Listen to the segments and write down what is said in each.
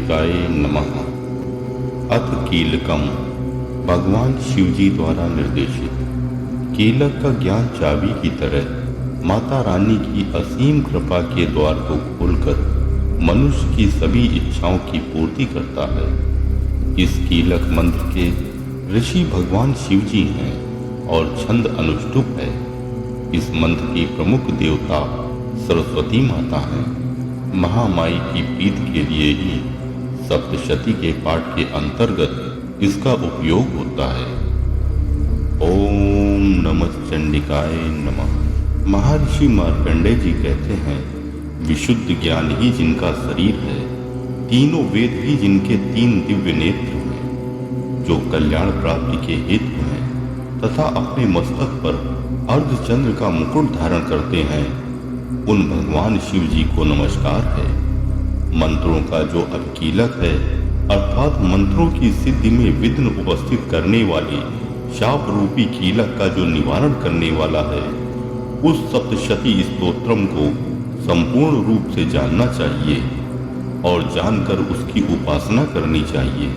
चंडिकाय नमः। अथ कीलकम। भगवान शिवजी द्वारा निर्देशित। कीलक का ज्ञान चाबी की तरह माता रानी की असीम कृपा के द्वार को खोलकर मनुष्य की सभी इच्छाओं की पूर्ति करता है। इस कीलक मंत्र के ऋषि भगवान शिवजी हैं और छंद अनुष्टुप है। इस मंत्र की प्रमुख देवता सरस्वती माता हैं। महामाई की प्रीति के लिए ही सप्तशती के पाठ के अंतर्गत इसका उपयोग होता है। ओम नमः चंडिकाय नमः। महर्षि मार्कंडेय जी कहते हैं, विशुद्ध ज्ञान ही जिनका शरीर है, तीनों वेद ही जिनके तीन दिव्य नेत्र हैं, जो कल्याण प्राप्ति के हेतु हैं तथा अपने मस्तक पर अर्धचंद्र का मुकुट धारण करते हैं, उन भगवान शिव जी को नमस्कार है। मंत्रों का जो अभिकीलक है, अर्थात मंत्रों की सिद्धि में विघ्न उपस्थित करने वाली शाप रूपी कीलक का जो निवारण करने वाला है, उस सप्तशती स्तोत्रम को संपूर्ण रूप से जानना चाहिए और जानकर उसकी उपासना करनी चाहिए।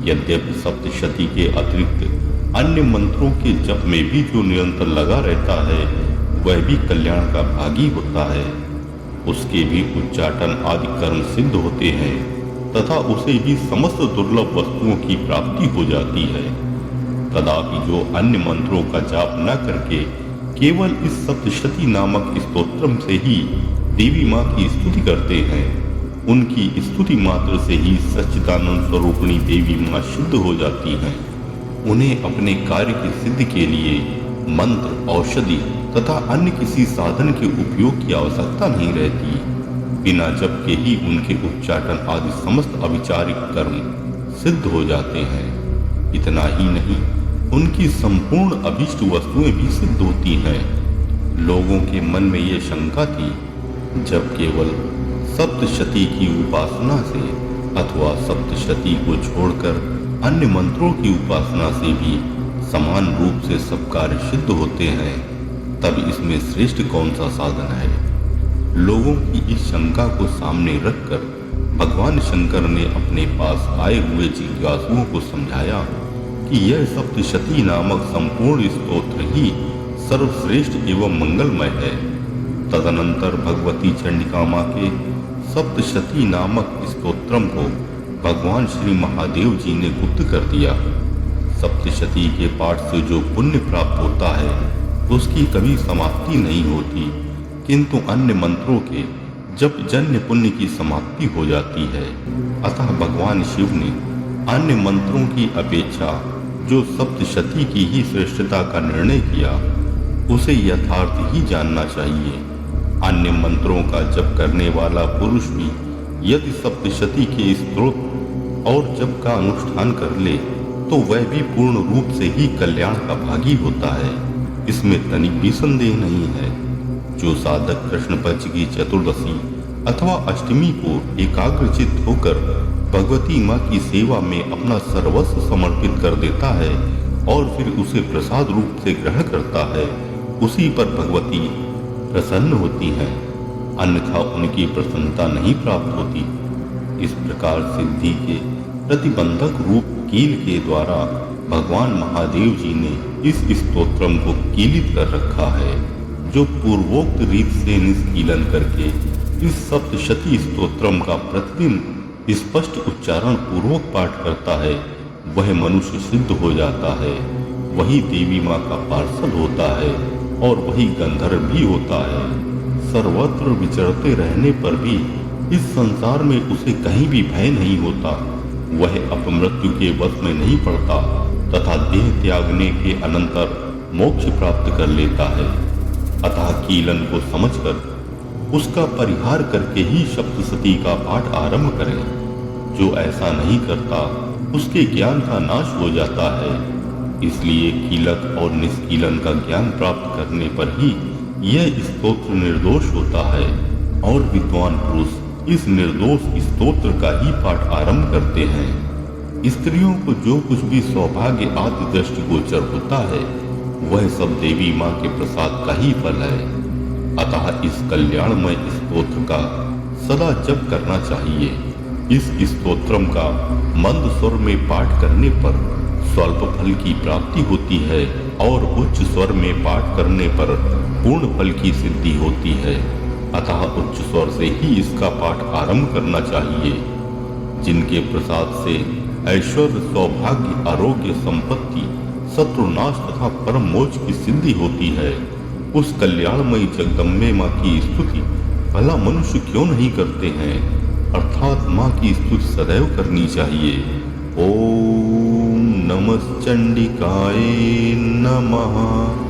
यद्यपि सप्तशती के अतिरिक्त अन्य मंत्रों के जप में भी जो निरंतर लगा रहता है, वह भी कल्याण का भागी होता है। उसके भी उच्चाटन आदि कर्म सिद्ध होते हैं तथा उसे भी समस्त दुर्लभ वस्तुओं की प्राप्ति हो जाती है। कदापि जो अन्य मंत्रों का जाप न करके केवल इस सप्तशती नामक स्तोत्रम से ही देवी माँ की स्तुति करते हैं, उनकी स्तुति मात्र से ही सच्चिदानंद स्वरूपिणी देवी माँ शुद्ध हो जाती हैं। उन्हें अपने कार्य की सिद्धि के लिए मंत्र, औषधि तथा अन्य किसी साधन के उपयोग की आवश्यकता नहीं रहती। बिना जप के ही उनके उच्चाटन आदि समस्त अविचारिक कर्म सिद्ध हो जाते हैं। इतना ही नहीं, उनकी संपूर्ण अभीष्ट वस्तुएं भी सिद्ध होती हैं। लोगों के मन में ये शंका थी, जब केवल सप्तशती की उपासना से अथवा सप्तशती को छोड़कर अन्य मंत्रों की उपासना से भी समान रूप से सब कार्य सिद्ध होते हैं, तब इसमें श्रेष्ठ कौन सा साधन है? लोगों की इस शंका को सामने रखकर भगवान शंकर ने अपने पास आए हुए जिज्ञासुओं को समझाया कि यह सप्तशती नामक संपूर्ण स्तोत्र ही सर्वश्रेष्ठ एवं मंगलमय है। तदनंतर भगवती चंडिका माँ के सप्तशती नामक स्तोत्रम को भगवान श्री महादेव जी ने गुप्त कर दिया। सप्तशती के पाठ से जो पुण्य प्राप्त होता है, उसकी कभी समाप्ति नहीं होती, किंतु अन्य मंत्रों के जप जन्य पुण्य की समाप्ति हो जाती है। अतः भगवान शिव ने अन्य मंत्रों की अपेक्षा जो सप्तशती की ही श्रेष्ठता का निर्णय किया, उसे यथार्थ ही जानना चाहिए। अन्य मंत्रों का जप करने वाला पुरुष भी यदि सप्तशती के स्तोत्र और जप का अनुष्ठान कर ले, तो वह भी पूर्ण रूप से ही कल्याण का भागी होता है। इसमें तनिक भी संदेह नहीं है। जो साधक कृष्ण पक्ष की चतुर्दशी अथवा अष्टमी को एकाग्रचित्त होकर भगवती माँ की सेवा में अपना सर्वस्व समर्पित कर देता है और फिर उसे प्रसाद रूप से ग्रहण करता है, उसी पर भगवती प्रसन्न होती हैं, अन्यथा उनकी प्रसन्नता नहीं प्राप्त होती। इस प्रकार सिद्धि के प्रतिबंधक रूप कील के द्वारा भगवान महादेव जी ने इस स्तोत्रम को कीलित कर रखा है। जो पूर्वोक्त रीत से निष्कीलन करके इस सप्तशती स्तोत्रम का प्रतिदिन स्पष्ट उच्चारण पूर्वक पाठ करता है, वह मनुष्य सिद्ध हो जाता है, वही देवी माँ का पार्षद होता है और वही गंधर्व भी होता है। सर्वत्र विचरते रहने पर भी इस संसार में उसे कहीं भी भय नहीं होता। वह अपमृत्यु के वश में नहीं पड़ता तथा देह त्यागने के अनंतर मोक्ष प्राप्त कर लेता है। अतः कीलन को समझकर उसका परिहार करके ही सप्तशती का पाठ आरंभ करें। जो ऐसा नहीं करता, उसके ज्ञान का नाश हो जाता है। इसलिए कीलक और निष्कीलन का ज्ञान प्राप्त करने पर ही यह स्तोत्र निर्दोष होता है और विद्वान पुरुष इस निर्दोष स्तोत्र का ही पाठ आरंभ करते हैं। स्त्रियों को जो कुछ भी सौभाग्य आदि दृष्टिगोचर होता है, वह सब देवी माँ के प्रसाद का ही फल है। अतः इस कल्याणमय स्तोत्र का सदा जप करना चाहिए। इस स्तोत्रम का मंद स्वर में पाठ करने पर स्वल्प फल की प्राप्ति होती है और उच्च स्वर में पाठ करने पर पूर्ण फल की सिद्धि होती है। अतः उच्च स्वर से ही इसका पाठ आरंभ करना चाहिए। जिनके प्रसाद से ऐश्वर्य, सौभाग्य, आरोग्य, संपत्ति, शत्रुनाश तथा परम मोक्ष की सिद्धि होती है, उस कल्याणमयी जगदम्बे माँ की स्तुति भला मनुष्य क्यों नहीं करते हैं। अर्थात माँ की स्तुति सदैव करनी चाहिए। ओम नमः चंडिकाय नमः।